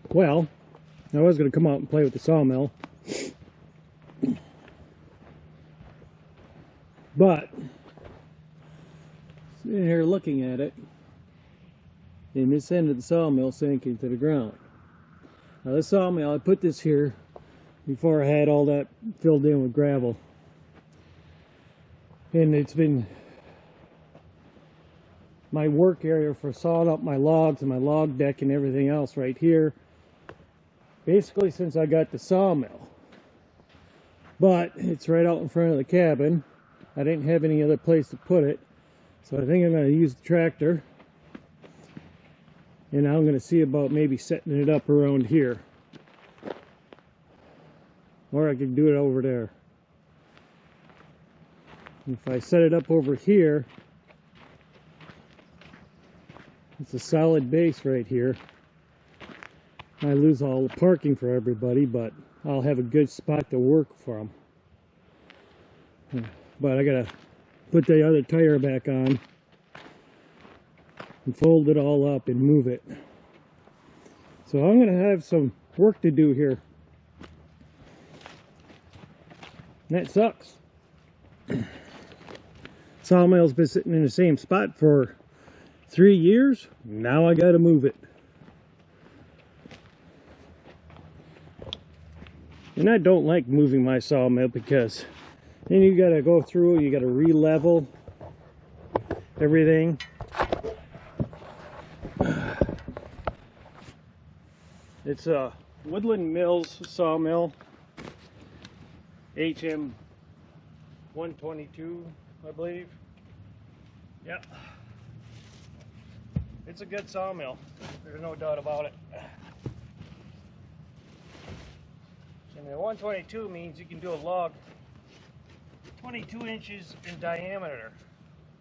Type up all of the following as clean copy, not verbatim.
Well, I was going to come out and play with the sawmill, but sitting here looking at it, and this end of the sawmill sank into the ground. Now this sawmill, I put this here before I had all that filled in with gravel, and it's been my work area for sawing up my logs and my log deck and everything else right here, basically since I got the sawmill. But it's right out in front of the cabin. I didn't have any other place to put it, so I think I'm going to use the tractor, and I'm going to see about maybe setting it up around here, or I could do it over there. If I set it up over here, it's a solid base right here. I lose all the parking for everybody, but I'll have a good spot to work from. But I gotta put the other tire back on and fold it all up and move it. So I'm gonna have some work to do here. That sucks. Sawmill's been sitting in the same spot for 3 years. Now I gotta move it. And I don't like moving my sawmill because then you gotta go through, you gotta re-level everything. It's a Woodland Mills sawmill, HM 122, I believe. Yeah. It's a good sawmill. There's no doubt about it. And the 122 means you can do a log 22 inches in diameter.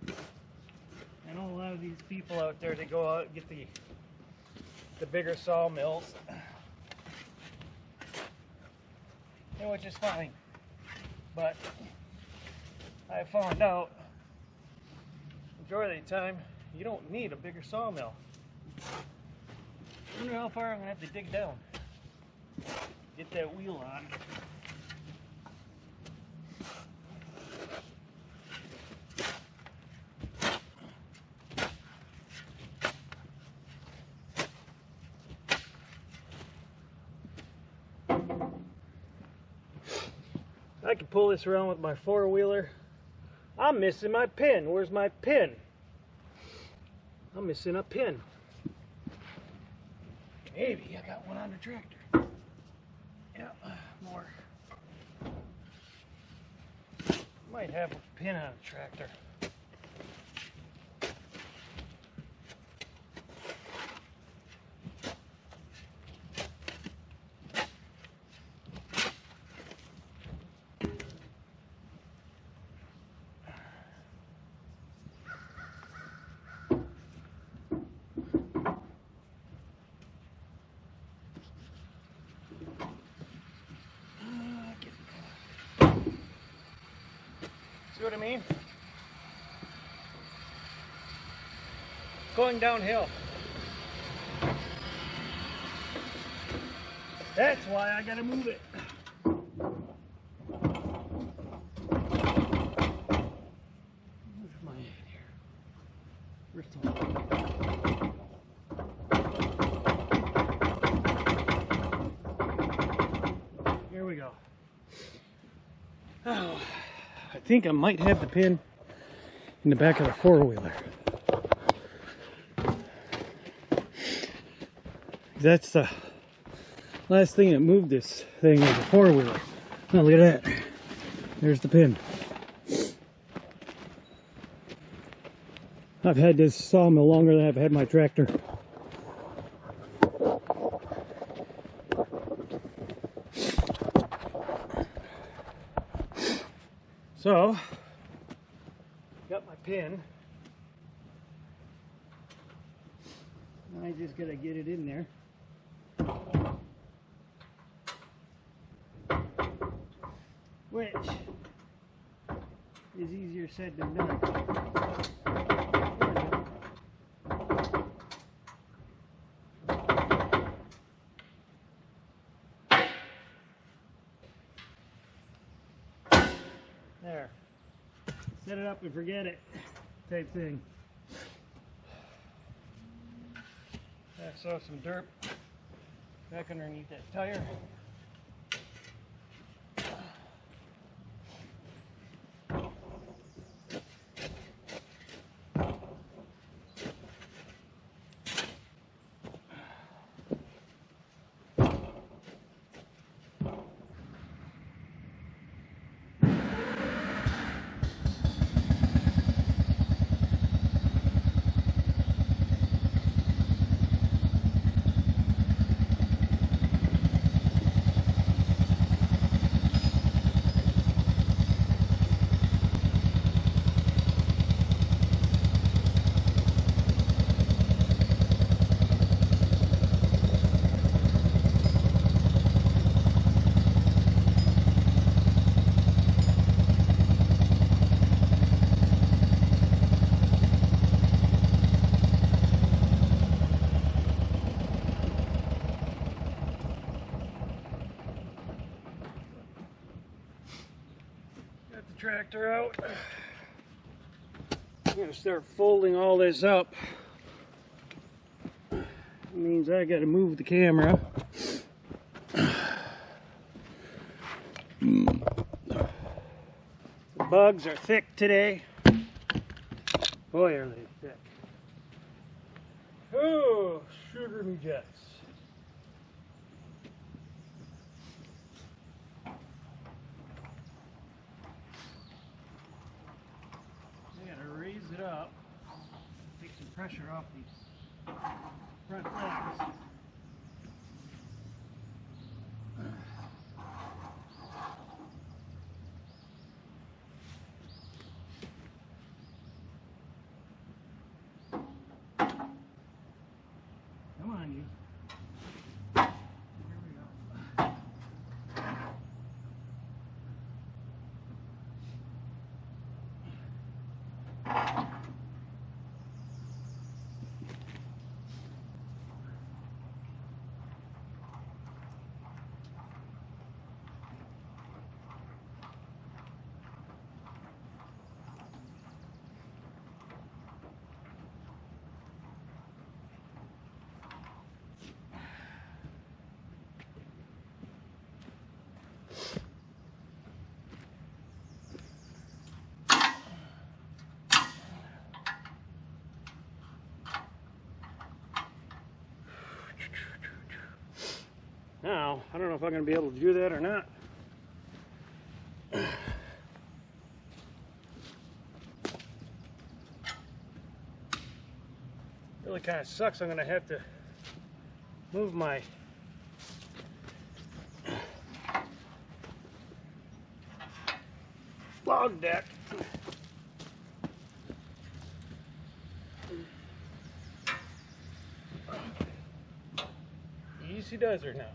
I know a lot of these people out there, they go out and get the bigger sawmills, and which is fine. But I found out majority of the time you don't need a bigger sawmill. I wonder how far I'm gonna have to dig down. Get that wheel on. I can pull this around with my four-wheeler. I'm missing my pin. Where's my pin? I'm missing a pin. Maybe I got one on the tractor. Yeah, more. Might have a pin on the tractor. See what I mean? Going downhill. That's why I gotta move it. Where's my hand here? Where's the Here we go. Oh, I think I might have the pin in the back of the four-wheeler. That's the last thing that moved this thing was a four-wheeler. Oh, look at that. There's the pin. I've had this sawmill longer than I've had my tractor. So, got my pin. I just gotta get it in there. Which is easier said than done. set it up and forget it type thing. I saw some dirt back underneath that tire. Tractor out. I'm gonna start folding all this up. It means I gotta move the camera. The bugs are thick today. Boy, are they thick. Oh, sugar me jets. Raise it up, take some pressure off these front legs. Come on, you. Here we go. Now, I don't know if I'm going to be able to do that or not. Really kind of sucks. I'm going to have to move my log deck. Easy does her now.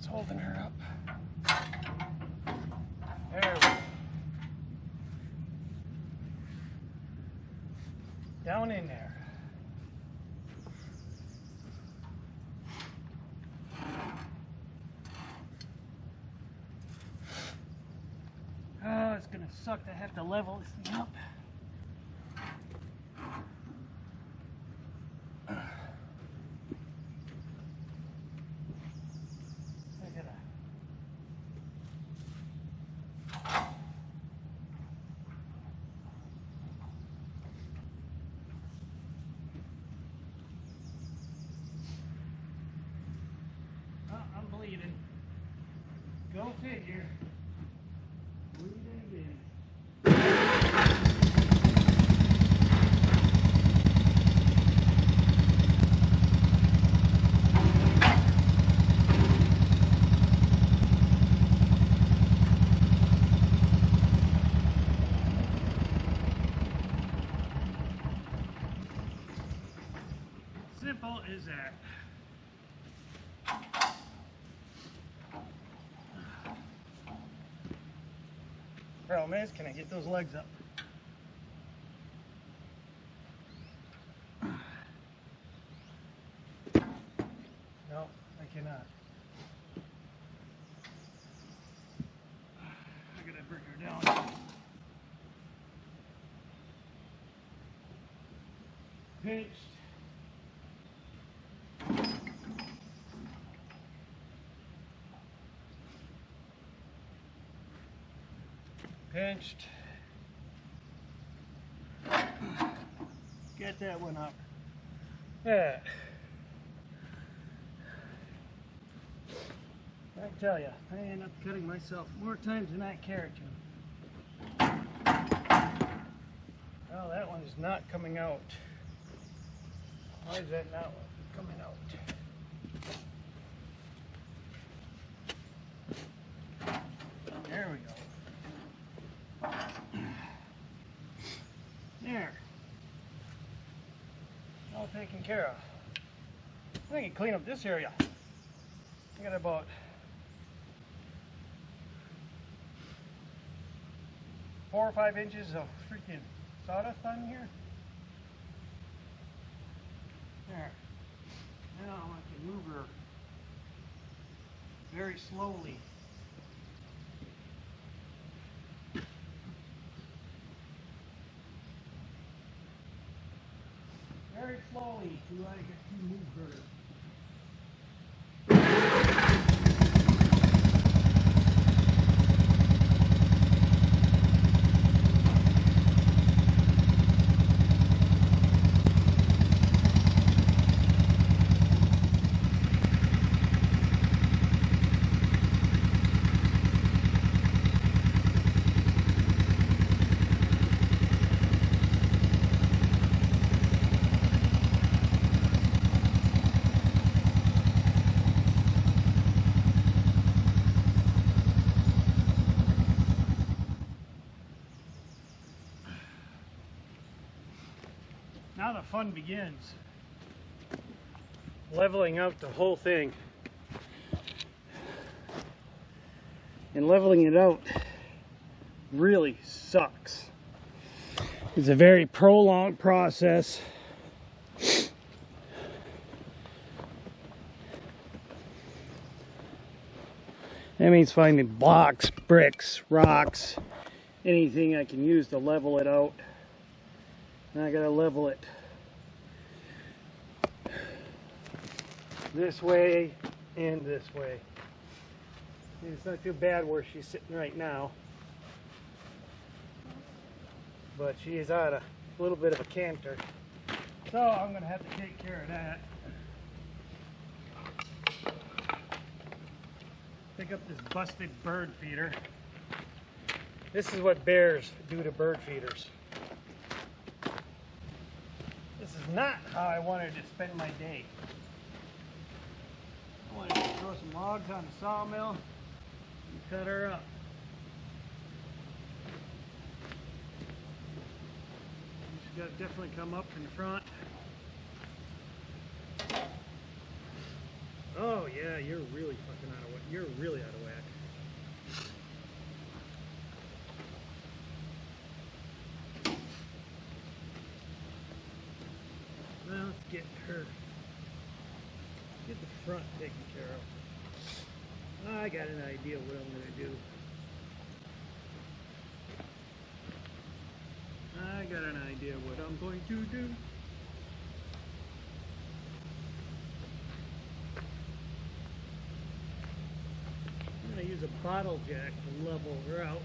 Holding her up. There we go. Down in there. Oh, it's gonna suck to have to level this thing up. Go figure. Simple as that. Problem is, can I get those legs up? No, I cannot. I gotta bring her down. Pinched. Pinched. Get that one up. Yeah. I tell you, I end up cutting myself more times than I care to. Well, that one is not coming out. Why is that not coming out? There we go. There. All taken care of. I can clean up this area. I got about 4 or 5 inches of freaking sawdust on here. There. Now I can move her very slowly. Very slowly to I get to move her. Now the fun begins. Leveling out the whole thing. And leveling it out really sucks. It's a very prolonged process. That means finding blocks, bricks, rocks, anything I can use to level it out. And I gotta level it this way and this way. It's not too bad where she's sitting right now, but she is at a little bit of a canter. So I'm gonna have to take care of that. Pick up this busted bird feeder. This is what bears do to bird feeders. This is not how I wanted to spend my day. I wanted to throw some logs on the sawmill and cut her up. She's got to definitely come up in the front. Oh yeah, you're really fucking out of whack. You're really out of whack. Well, let's get the front taken care of. I got an idea what I'm going to do. I got an idea what I'm going to do. I'm going to use a bottle jack to level her out.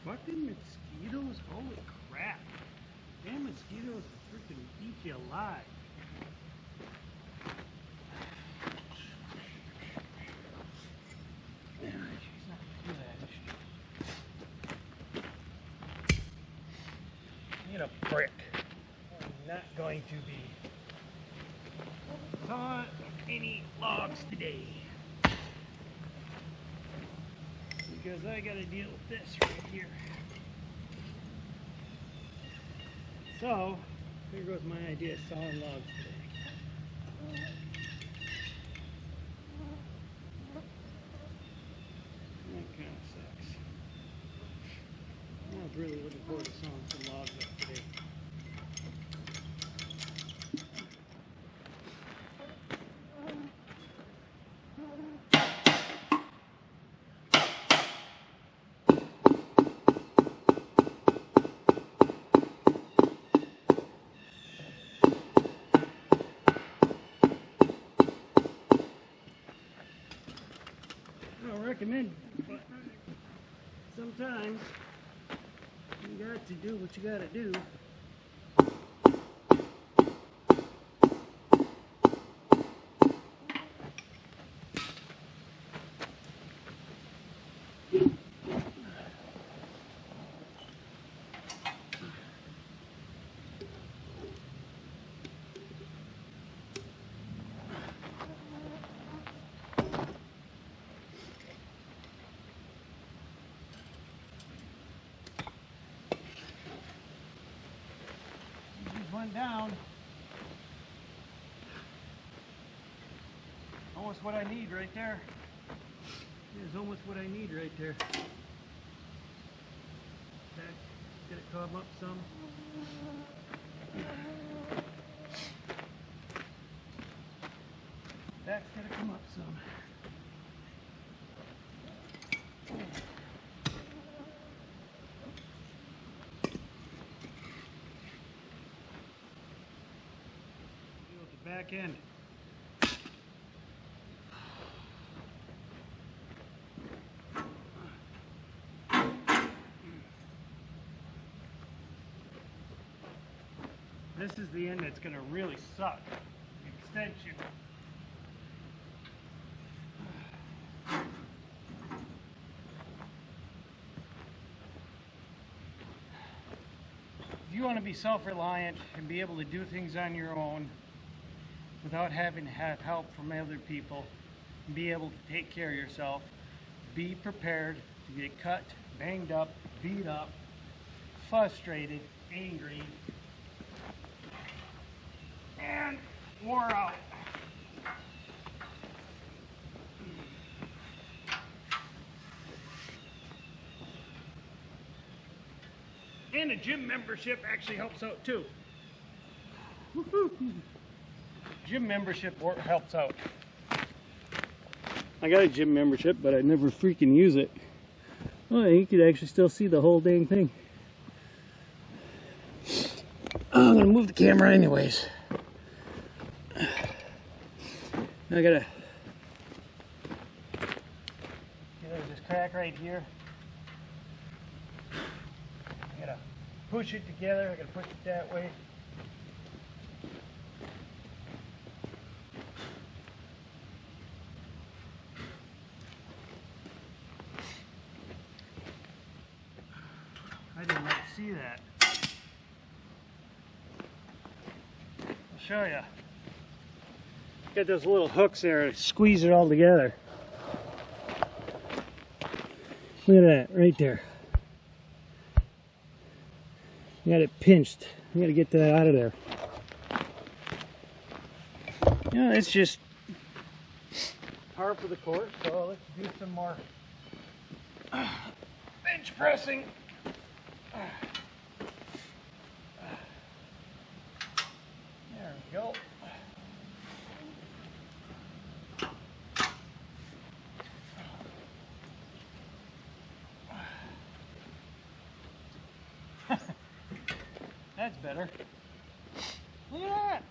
Fucking mosquitoes, holy crap. Damn mosquitoes will freaking eat you alive. Yeah, she's not gonna do that, is she? Need a brick. I'm not going to be sawing any logs today. Because I gotta deal with this right here. So, here goes my idea of sawing logs today. That kind of sucks. I was really looking forward to sawing some logs up today. I don't recommend it, but sometimes you got to do what you got to do. One down. Almost what I need right there. There's almost what I need right there. Okay, get it come up some. That's gonna come up some. Back end. This is the end that's going to really suck. The extension. If you want to be self-reliant and be able to do things on your own, without having to have help from other people, and be able to take care of yourself, be prepared to get cut, banged up, beat up, frustrated, angry, and wore out. And a gym membership actually helps out too. Woo-hoo. Gym membership helps out. I got a gym membership, but I never freaking use it. Oh, you could actually still see the whole dang thing. Oh, I'm gonna move the camera anyways. I gotta. There's this crack right here. I gotta push it together. I gotta push it that way. I didn't see that. I'll show you. Got those little hooks there to squeeze it all together. Look at that, right there. You got it pinched. You got to get that out of there. Yeah, it's just par for the course. So let's do some more bench pressing. There we go. That's better. Look at that.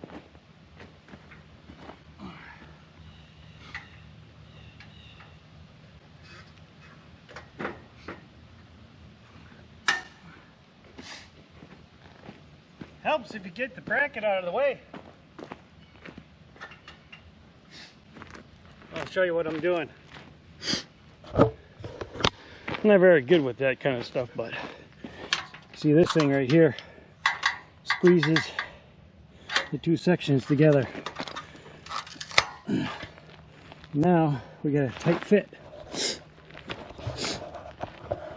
Helps if you get the bracket out of the way. I'll show you what I'm doing. I'm not very good with that kind of stuff, but see this thing right here squeezes the two sections together. Now we got a tight fit.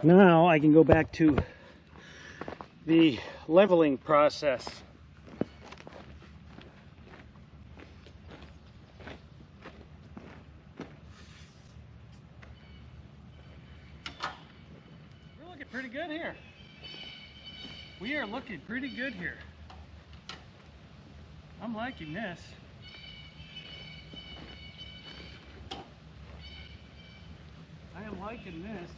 Now I can go back to the leveling process. We're looking pretty good here. We are looking pretty good here. I'm liking this. I am liking this.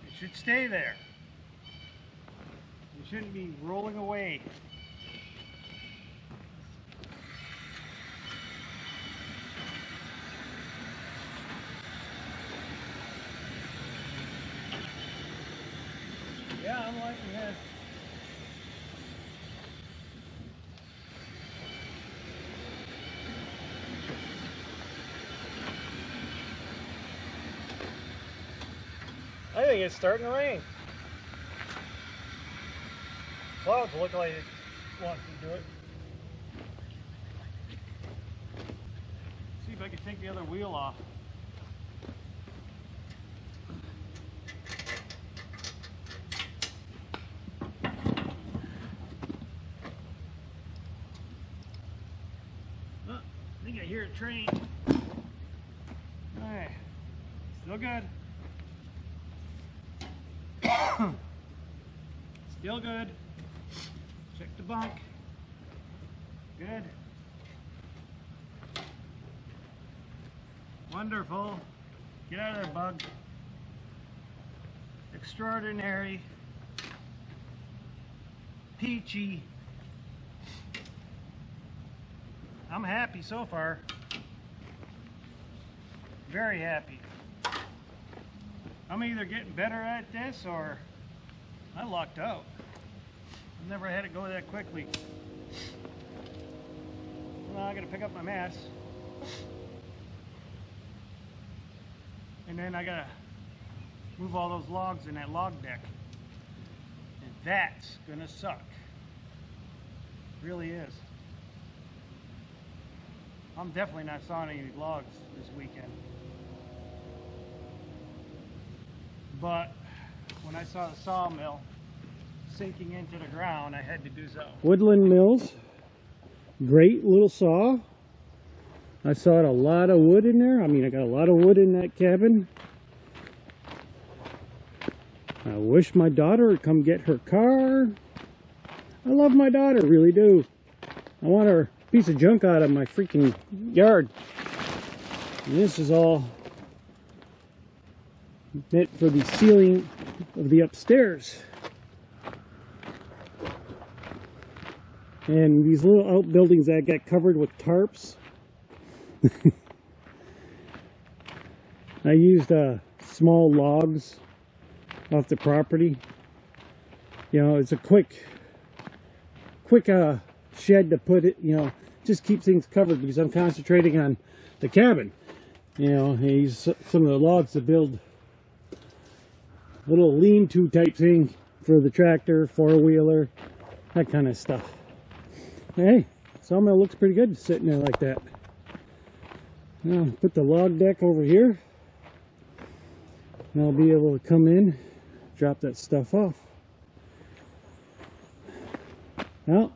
It should stay there. It shouldn't be rolling away. Yeah, I'm liking this. I think it's starting to rain. Clouds look like it wants to do it. See if I can take the other wheel off. Oh, I think I hear a train. Alright, still good. Still good. Check the bunk. Good. Wonderful. Get out of there, bug. Extraordinary. Peachy. I'm happy so far. Very happy. I'm either getting better at this or I lucked out. I've never had it go that quickly. Well, I gotta pick up my mess. And then I gotta move all those logs in that log deck. And that's gonna suck. It really is. I'm definitely not sawing any logs this weekend. But when I saw the sawmill sinking into the ground, I had to do so. Woodland Mills, great little saw. I sawed a lot of wood in there. I mean, I got a lot of wood in that cabin. I wish my daughter would come get her car. I love my daughter, really do. I want her piece of junk out of my freaking yard. And this is all meant for the ceiling of the upstairs. And these little outbuildings that got covered with tarps. I used small logs off the property. You know, it's a quick shed to put it, you know, just keep things covered because I'm concentrating on the cabin. You know, I use some of the logs to build a little lean-to type thing for the tractor, four-wheeler, that kind of stuff. Hey, sawmill looks pretty good sitting there like that. Now put the log deck over here and I'll be able to come in, drop that stuff off. Well,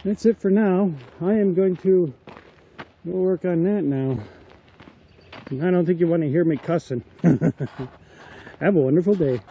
that's it for now. I am going to go work on that now. I don't think you want to hear me cussing. Have a wonderful day.